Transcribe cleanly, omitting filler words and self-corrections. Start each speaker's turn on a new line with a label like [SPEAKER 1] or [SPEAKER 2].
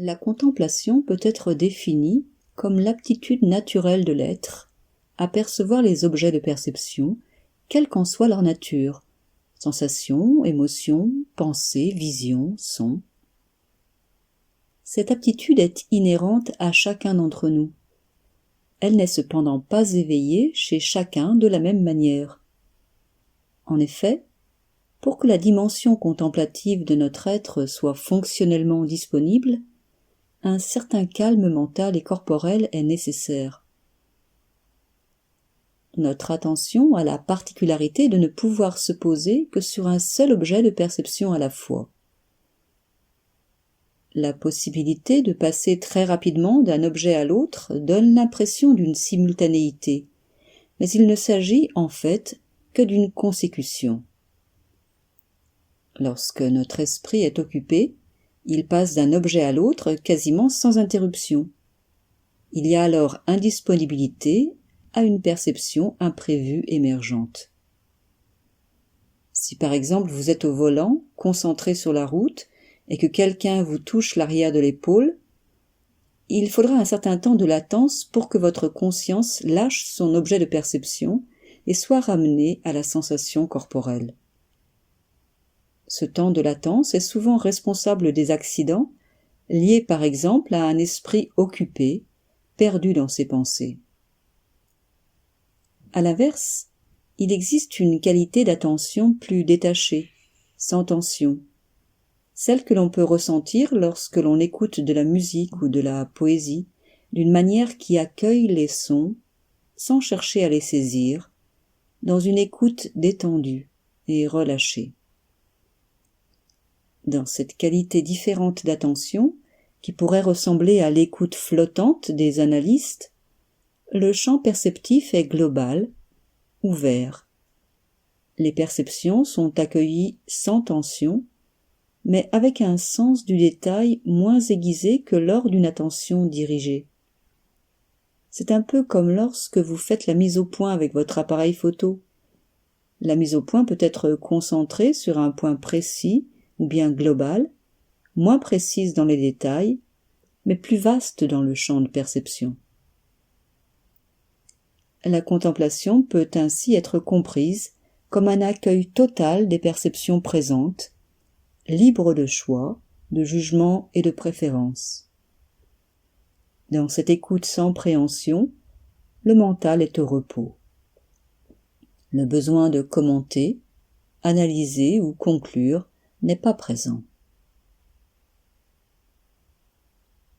[SPEAKER 1] La contemplation peut être définie comme l'aptitude naturelle de l'être à percevoir les objets de perception, quelle qu'en soit leur nature, sensations, émotions, pensées, visions, sons. Cette aptitude est inhérente à chacun d'entre nous. Elle n'est cependant pas éveillée chez chacun de la même manière. En effet, pour que la dimension contemplative de notre être soit fonctionnellement disponible, un certain calme mental et corporel est nécessaire. Notre attention a la particularité de ne pouvoir se poser que sur un seul objet de perception à la fois. La possibilité de passer très rapidement d'un objet à l'autre donne l'impression d'une simultanéité, mais il ne s'agit en fait que d'une consécution. Lorsque notre esprit est occupé, il passe d'un objet à l'autre quasiment sans interruption. Il y a alors indisponibilité à une perception imprévue émergente. Si par exemple vous êtes au volant, concentré sur la route, et que quelqu'un vous touche l'arrière de l'épaule, il faudra un certain temps de latence pour que votre conscience lâche son objet de perception et soit ramenée à la sensation corporelle. Ce temps de latence est souvent responsable des accidents, liés par exemple à un esprit occupé, perdu dans ses pensées. À l'inverse, il existe une qualité d'attention plus détachée, sans tension, celle que l'on peut ressentir lorsque l'on écoute de la musique ou de la poésie, d'une manière qui accueille les sons, sans chercher à les saisir, dans une écoute détendue et relâchée. Dans cette qualité différente d'attention, qui pourrait ressembler à l'écoute flottante des analystes, le champ perceptif est global, ouvert. Les perceptions sont accueillies sans tension, mais avec un sens du détail moins aiguisé que lors d'une attention dirigée. C'est un peu comme lorsque vous faites la mise au point avec votre appareil photo. La mise au point peut être concentrée sur un point précis ou bien globale, moins précise dans les détails, mais plus vaste dans le champ de perception. La contemplation peut ainsi être comprise comme un accueil total des perceptions présentes, libre de choix, de jugement et de préférence. Dans cette écoute sans préhension, le mental est au repos. Le besoin de commenter, analyser ou conclure n'est pas présent.